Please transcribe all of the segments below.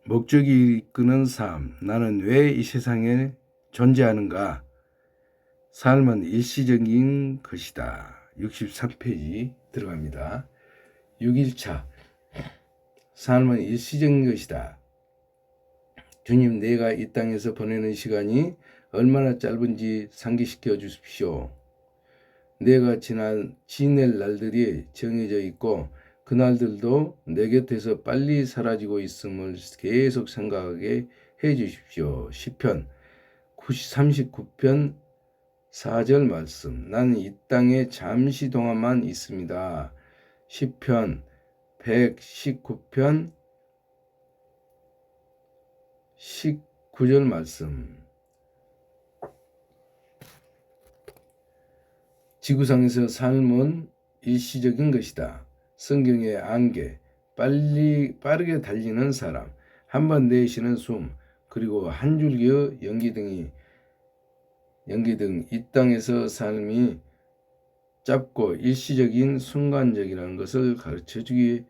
목적이 이끄는 삶. 나는 왜 이 세상에 존재하는가? 삶은 일시적인 것이다. 63페이지 들어갑니다. 6일차. 삶은 일시적인 것이다. 주님, 내가 이 땅에서 보내는 시간이 얼마나 짧은지 상기시켜 주십시오. 내가 지낼 날들이 정해져 있고 그날들도 내 곁에서 빨리 사라지고 있음을 계속 생각하게 해 주십시오. 시편 39편 4절 말씀. 나는 이 땅에 잠시 동안만 있습니다. 시편 119편 19절 말씀. 지구상에서 삶은 일시적인 것이다. 성경의 안개, 빠르게 달리는 사람, 한 번 내쉬는 숨, 그리고 한 줄기의 연기 등 이 땅에서 삶이 짧고 일시적인 순간적이라는 것을 가르쳐주기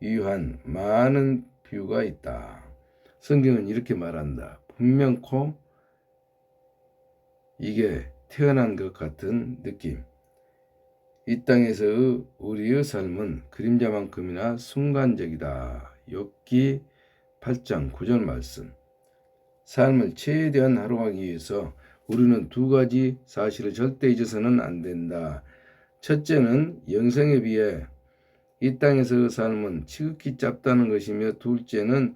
위한 많은 비유가 있다. 성경은 이렇게 말한다. 분명코 이게 태어난 것 같은 느낌. 이 땅에서의 우리의 삶은 그림자만큼이나 순간적이다. 욥기 8장 9절 말씀. 삶을 최대한 활용하기 위해서 우리는 두 가지 사실을 절대 잊어서는 안 된다. 첫째는 영생에 비해 이 땅에서의 삶은 지극히 짧다는 것이며, 둘째는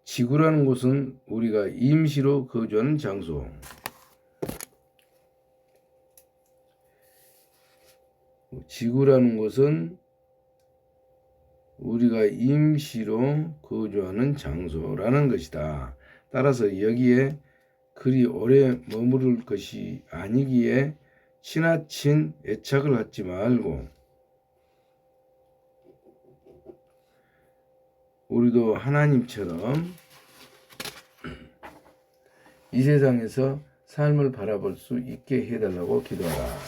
지구라는 곳은 우리가 임시로 거주하는 장소. 지구라는 곳은 우리가 임시로 거주하는 장소라는 것이다. 따라서 여기에 그리 오래 머무를 것이 아니기에 지나친 애착을 갖지 말고 우리도 하나님처럼 이 세상에서 삶을 바라볼 수 있게 해달라고 기도하라.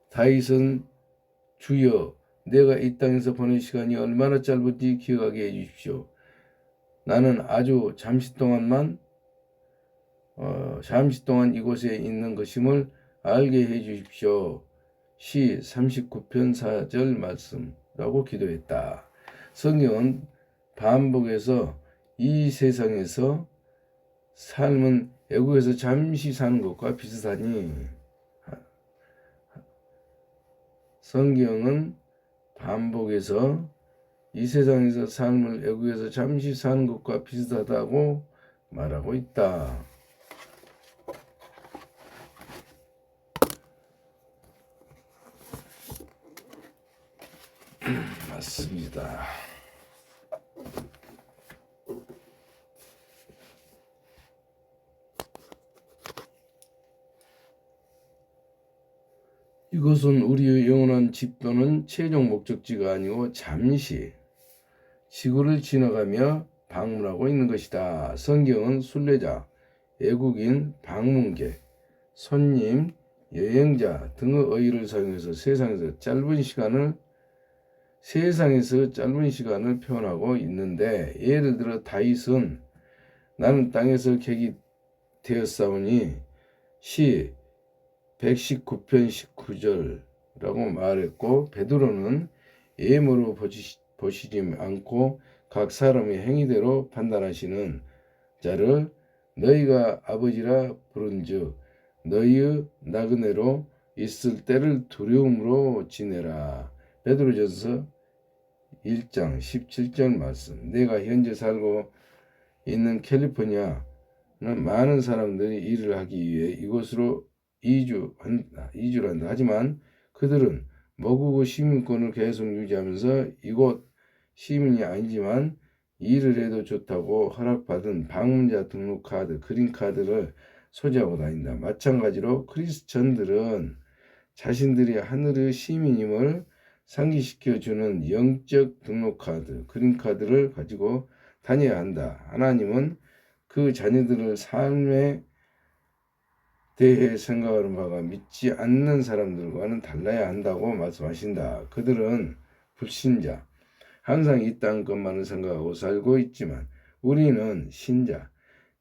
다윗은 주여, 내가 이 땅에서 보낸 시간이 얼마나 짧은지 기억하게 해주십시오. 나는 아주 잠시 동안 이곳에 있는 것임을 알게 해주십시오. 시 39편 4절 말씀라고 기도했다. 성경은 반복해서 이 세상에서 삶은 애국에서 잠시 사는 것과 비슷하니, 성경은 반복해서 이 세상에서 삶을 애국에서 잠시 사는 것과 비슷하다고 말하고 있다. 맞습니다. 이것은 우리의 영원한 집 또는 최종 목적지가 아니고 잠시 지구를 지나가며 방문하고 있는 것이다. 성경은 순례자, 외국인, 방문객, 손님, 여행자 등의 어휘를 사용해서 세상에서 짧은 시간을 표현하고 있는데, 예를 들어 다윗은 나는 땅에서 객이 되었사오니 시 119편 19절라고 말했고, 베드로는 예물로 보시지 않고 각 사람의 행위대로 판단하시는 자를 너희가 아버지라 부른즉 너희의 나그네로 있을 때를 두려움으로 지내라. 베드로전서 1장 17절 말씀. 내가 현재 살고 있는 캘리포니아는 많은 사람들이 일을 하기 위해 이곳으로 이주를 한다. 하지만 그들은 모국의 시민권을 계속 유지하면서 이곳 시민이 아니지만 일을 해도 좋다고 허락받은 방문자 등록카드, 그린카드를 소지하고 다닌다. 마찬가지로 크리스천들은 자신들이 하늘의 시민임을 상기시켜주는 영적 등록카드, 그린카드를 가지고 다녀야 한다. 하나님은 그 자녀들을 삶에 대해 생각하는 바가 믿지 않는 사람들과는 달라야 한다고 말씀하신다. 그들은 불신자, 항상 이 땅 것만을 생각하고 살고 있지만 우리는 신자,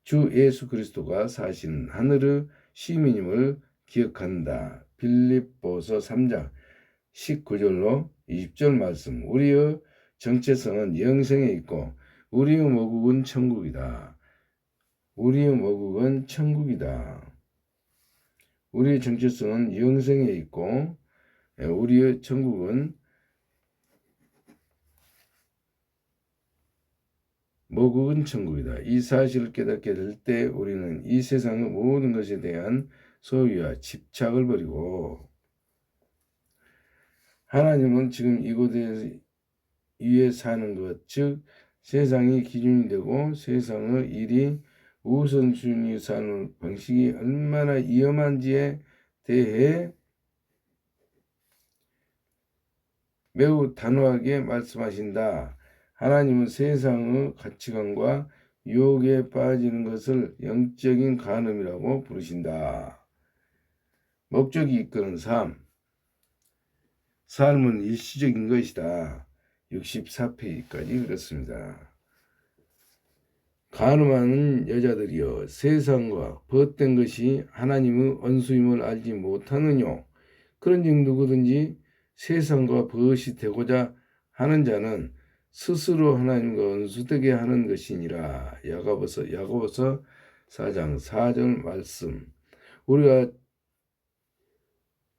주 예수 그리스도가 사시는 하늘의 시민임을 기억한다. 빌립보서 3장 19절로 20절 말씀. 우리의 정체성은 영생에 있고 우리의 모국은 천국이다. 우리의 모국은 천국이다. 우리의 정체성은 영생에 있고 우리의 천국은 모국은 천국이다. 이 사실을 깨닫게 될 때 우리는 이 세상의 모든 것에 대한 소유와 집착을 버리고 하나님은 지금 이곳에 위에 사는 것, 즉 세상이 기준이 되고 세상의 일이 우선순위 사는 방식이 얼마나 위험한지에 대해 매우 단호하게 말씀하신다. 하나님은 세상의 가치관과 유혹에 빠지는 것을 영적인 간음이라고 부르신다. 목적이 이끄는 삶은 일시적인 것이다. 64페이지까지 그렇습니다. 간음하는 여자들이여 세상과 벗된 것이 하나님의 언수임을 알지 못하느뇨. 그런즉 누구든지 세상과 벗이 되고자 하는 자는 스스로 하나님과 언수되게 하는 것이니라. 야고보서 4장 4절 말씀. 우리가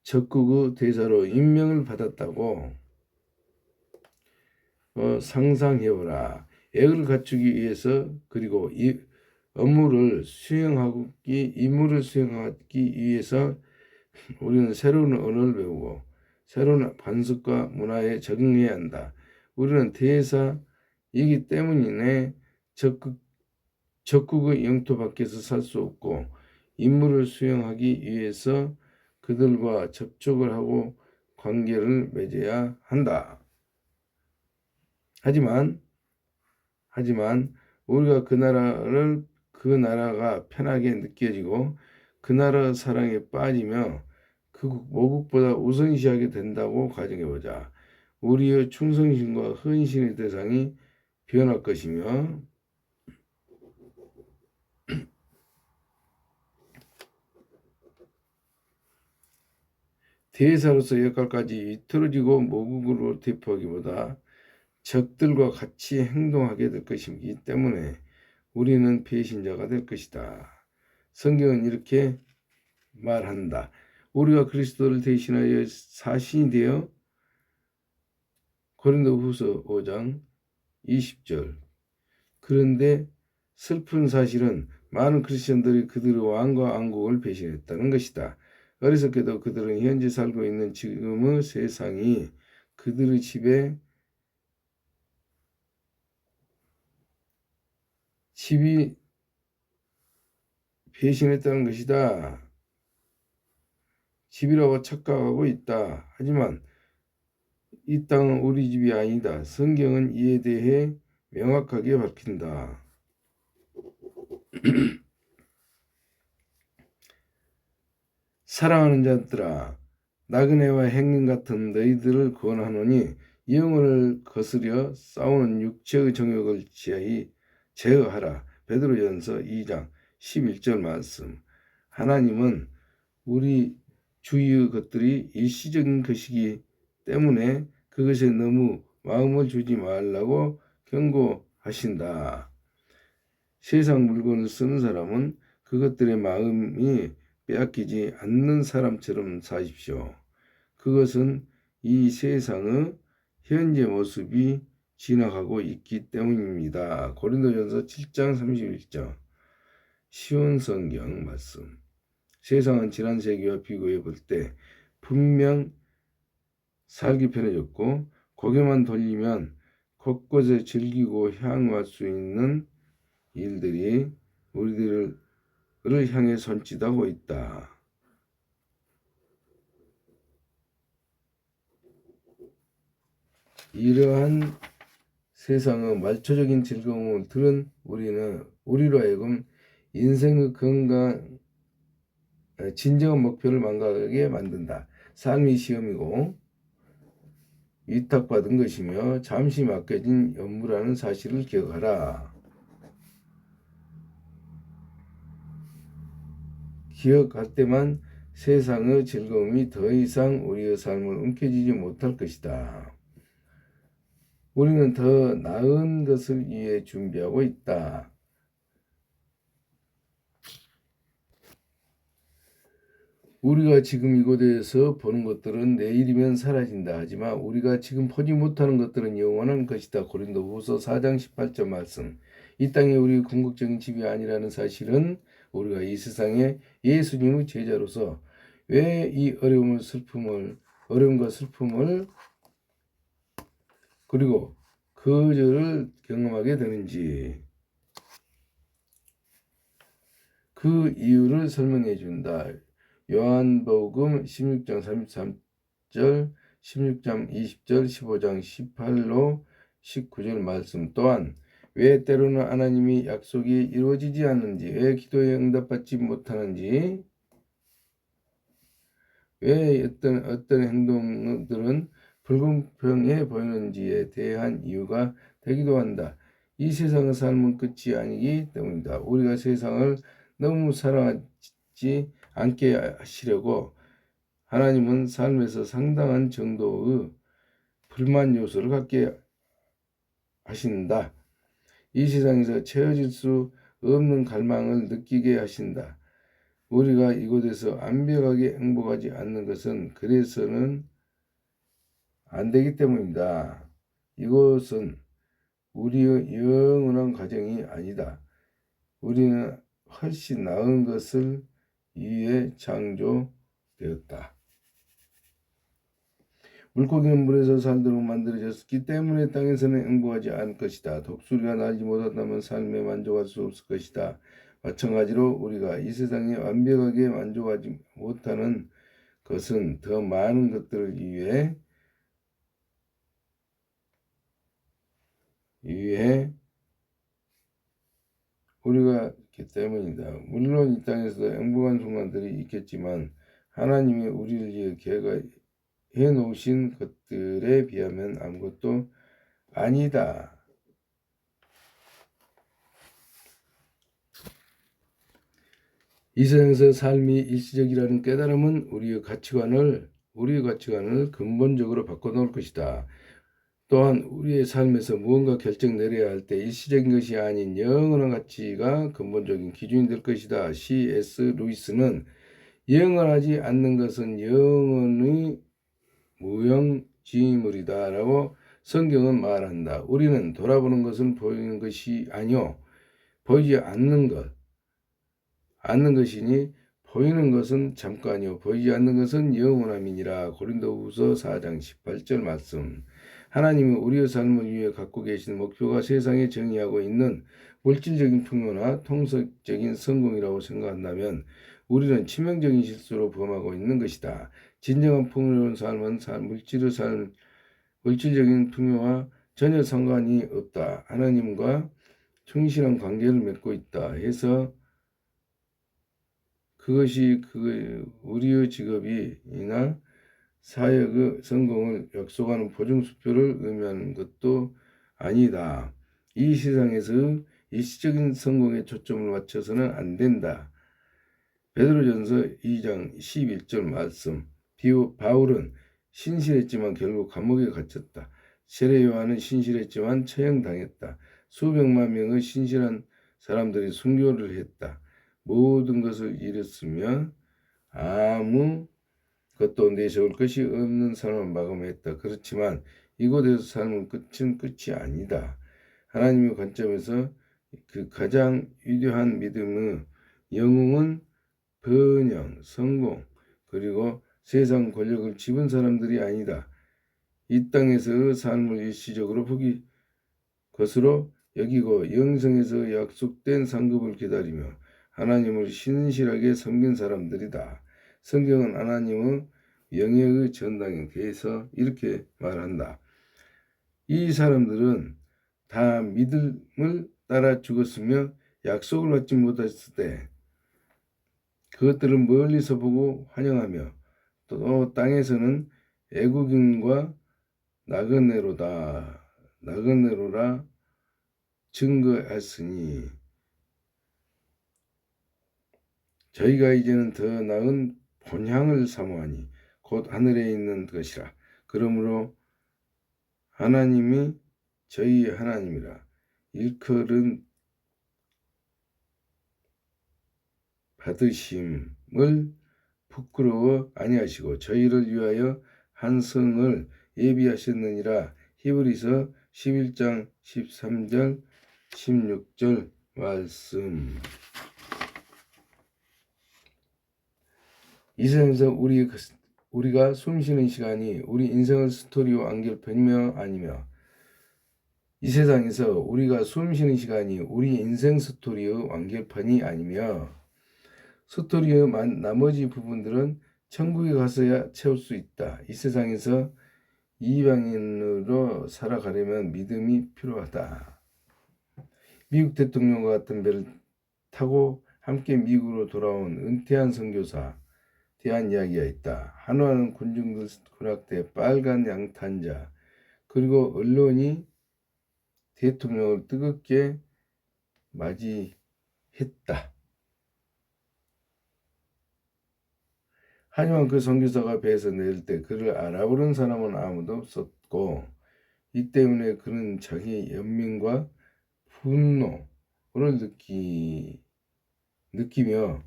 적국의 대사로 임명을 받았다고 상상해보라. 애를 갖추기 위해서 그리고 이 임무를 수행하기 위해서 우리는 새로운 언어를 배우고 새로운 관습과 문화에 적응해야 한다. 우리는 대사이기 때문이네 적국의 영토 밖에서 살 수 없고 임무를 수행하기 위해서 그들과 접촉을 하고 관계를 맺어야 한다. 하지만 우리가 그 나라가 편하게 느껴지고 그 나라 사랑에 빠지며 그 모국보다 우선시하게 된다고 가정해보자. 우리의 충성심과 헌신의 대상이 변할 것이며 대사로서 역할까지 위틀어지고 모국으로 대표하기보다 적들과 같이 행동하게 될 것이기 때문에 우리는 배신자가 될 것이다. 성경은 이렇게 말한다. 우리가 그리스도를 대신하여 사신이 되어 고린도후서 5장 20절. 그런데 슬픈 사실은 많은 크리스천들이 그들의 왕과 왕국을 배신했다는 것이다. 어리석게도 그들은 현재 살고 있는 지금의 세상이 그들의 집이 배신했다는 것이다. 집이라고 착각하고 있다. 하지만 이 땅은 우리 집이 아니다. 성경은 이에 대해 명확하게 밝힌다. 사랑하는 자들아, 나그네와 행님 같은 너희들을 권하노니 영혼을 거스려 싸우는 육체의 정욕을 제어하라. 베드로전서 2장 11절 말씀. 하나님은 우리 주위의 것들이 일시적인 것이기 때문에 그것에 너무 마음을 주지 말라고 경고하신다. 세상 물건을 쓰는 사람은 그것들의 마음이 빼앗기지 않는 사람처럼 사십시오. 그것은 이 세상의 현재 모습이 지나가고 있기 때문입니다. 고린도전서 7장 31절. 쉬운 성경 말씀. 세상은 지난 세기와 비교해 볼 때 분명 살기 편해졌고 고개만 돌리면 곳곳에 즐기고 향유할 수 있는 일들이 우리들을 향해 손짓하고 있다. 이러한 세상의 말초적인 즐거움을 들은 우리로 하여금 인생의 진정한 목표를 망각하게 만든다. 삶이 시험이고 위탁받은 것이며 잠시 맡겨진 업무라는 사실을 기억하라. 기억할 때만 세상의 즐거움이 더 이상 우리의 삶을 움켜쥐지 못할 것이다. 우리는 더 나은 것을 위해 준비하고 있다. 우리가 지금 이곳에서 보는 것들은 내일이면 사라진다. 하지만 우리가 지금 보지 못하는 것들은 영원한 것이다. 고린도후서 4장 18절 말씀. 이 땅에 우리 궁극적인 집이 아니라는 사실은 우리가 이 세상에 예수님의 제자로서 왜 이 어려움과 슬픔을 그리고 거절을 경험하게 되는지 그 이유를 설명해 준다. 요한복음 16장 33절, 16장 20절, 15장 18로 19절 말씀 또한 왜 때로는 하나님이 약속이 이루어지지 않는지, 왜 기도에 응답받지 못하는지, 왜 어떤 행동들은 불공평해 보이는지에 대한 이유가 되기도 한다. 이 세상의 삶은 끝이 아니기 때문이다. 우리가 세상을 너무 사랑하지 않게 하시려고 하나님은 삶에서 상당한 정도의 불만 요소를 갖게 하신다. 이 세상에서 채워질 수 없는 갈망을 느끼게 하신다. 우리가 이곳에서 완벽하게 행복하지 않는 것은 그래서는 안 되기 때문이다. 이것은 우리의 영원한 가정이 아니다. 우리는 훨씬 나은 것을 위해 창조되었다. 물고기는 물에서 살도록 만들어졌기 때문에 땅에서는 행복하지 않을 것이다. 독수리가 날지 못한다면 삶에 만족할 수 없을 것이다. 마찬가지로 우리가 이 세상에 완벽하게 만족하지 못하는 것은 더 많은 것들을 위해 우리가 있기 때문이다. 물론 이 땅에서도 행복한 순간들이 있겠지만 하나님이 우리를 위해 계획해 놓으신 것들에 비하면 아무것도 아니다. 이 세상에서 삶이 일시적이라는 깨달음은 우리의 가치관을 근본적으로 바꿔놓을 것이다. 또한 우리의 삶에서 무언가 결정 내려야 할 때 일시적인 것이 아닌 영원한 가치가 근본적인 기준이 될 것이다. C.S. 루이스는 영원하지 않는 것은 영원의 무용지물이다 라고 성경은 말한다. 우리는 돌아보는 것은 보이는 것이 아니요 보이지 않는 것이니 보이는 것은 잠깐이요 보이지 않는 것은 영원함이니라. 고린도후서 4장 18절 말씀. 하나님은 우리의 삶을 위해 갖고 계신 목표가 세상에 정의하고 있는 물질적인 풍요나 통속적인 성공이라고 생각한다면 우리는 치명적인 실수로 범하고 있는 것이다. 진정한 풍요로운 삶은 물질적인 풍요와 전혀 상관이 없다. 하나님과 충실한 관계를 맺고 있다 해서 그것이 우리의 직업이나 사역의 성공을 약속하는 보증수표를 의미하는 것도 아니다. 이 세상에서 일시적인 성공에 초점을 맞춰서는 안 된다. 베드로전서 2장 11절 말씀. 바울은 신실했지만 결국 감옥에 갇혔다. 세례 요한은 신실했지만 처형당했다. 수백만 명의 신실한 사람들이 순교를 했다. 모든 것을 잃었으며 아무 것도 내세울 것이 없는 삶을 마감했다. 그렇지만 이곳에서 삶은 끝이 아니다. 하나님의 관점에서 그 가장 위대한 믿음의 영웅은 번영, 성공, 그리고 세상 권력을 집은 사람들이 아니다. 이 땅에서의 삶을 일시적으로 것으로 여기고 영성에서 약속된 상급을 기다리며 하나님을 신실하게 섬긴 사람들이다. 성경은 하나님의 영예의 전당에 대해서 이렇게 말한다. 이 사람들은 다 믿음을 따라 죽었으며 약속을 받지 못했을 때 그것들을 멀리서 보고 환영하며 또 땅에서는 애국인과 나그네로라 증거했으니 저희가 이제는 더 나은 본향을 사모하니 곧 하늘에 있는 것이라. 그러므로 하나님이 저희 하나님이라. 일컬은 받으심을 부끄러워 아니하시고 저희를 위하여 한 성을 예비하셨느니라. 히브리서 11장 13절 16절 말씀. 이 세상에서 우리가 숨쉬는 시간이 우리 인생의 스토리와 완결편이며 아니며 이 세상에서 우리가 숨쉬는 시간이 우리 인생 스토리의 완결판이 아니며 스토리의 나머지 부분들은 천국에 가서야 채울 수 있다. 이 세상에서 이방인으로 살아가려면 믿음이 필요하다. 미국 대통령과 같은 배를 타고 함께 미국으로 돌아온 은퇴한 선교사 대한 이야기가 있다. 한화는 군중들 군악대 빨간 양탄자 그리고 언론이 대통령을 뜨겁게 맞이했다. 하지만 그 선교사가 배에서 내릴 때 그를 알아보는 사람은 아무도 없었고 이 때문에 그는 자기 연민과 분노를 느끼며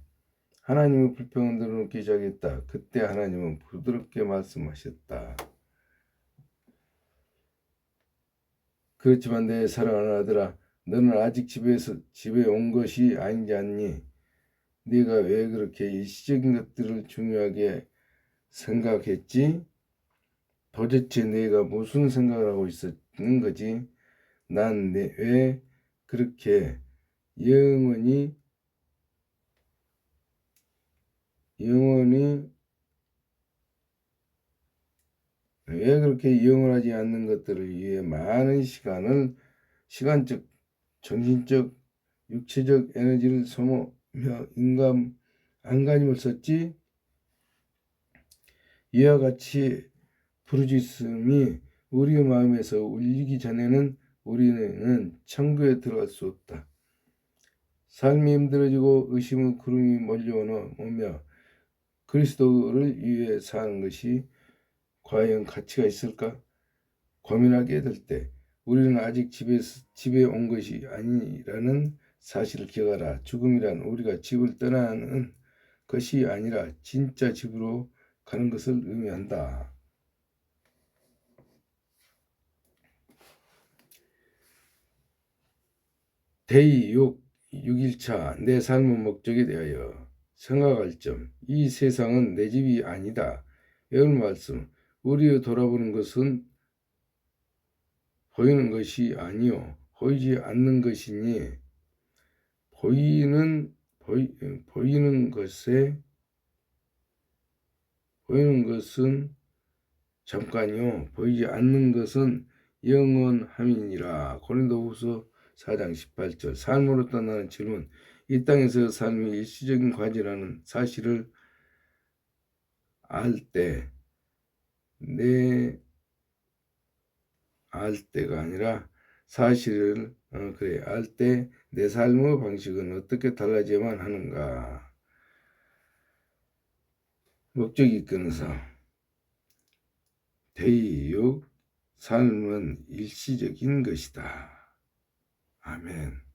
하나님의 불평을 드러놓기 시작했다. 그때 하나님은 부드럽게 말씀하셨다. 그렇지만 내 사랑하는 아들아, 너는 아직 집에 온 것이 아니지 않니? 네가 왜 그렇게 일시적인 것들을 중요하게 생각했지? 도대체 네가 무슨 생각을 하고 있었는 거지? 난 왜 그렇게 영원히 왜 그렇게 영원하지 않는 것들을 위해 많은 시간적, 정신적, 육체적 에너지를 소모하며 안간힘을 썼지? 이와 같이 부르짖음이 우리의 마음에서 울리기 전에는 우리는 천국에 들어갈 수 없다. 삶이 힘들어지고 의심의 구름이 몰려오며 그리스도를 위해 사는 것이 과연 가치가 있을까? 고민하게 될 때 우리는 아직 집에 온 것이 아니라는 사실을 기억하라. 죽음이란 우리가 집을 떠나는 것이 아니라 진짜 집으로 가는 것을 의미한다. 데이 6일차 내 삶의 목적에 대하여 생각할 점. 이 세상은 내 집이 아니다. 여러 말씀. 우리의 돌아보는 것은 보이는 것이 아니요 보이지 않는 것이니 보이는 것은 잠깐이요 보이지 않는 것은 영원함이니라. 고린도후서 4장 18절. 삶으로 떠나는 질문. 이 땅에서 삶이 일시적인 과제라는 사실을 알 때가 아니라 사실을 알 때 내 삶의 방식은 어떻게 달라져야만 하는가. 목적이 끊어서 데이 6 삶은 일시적인 것이다. 아멘.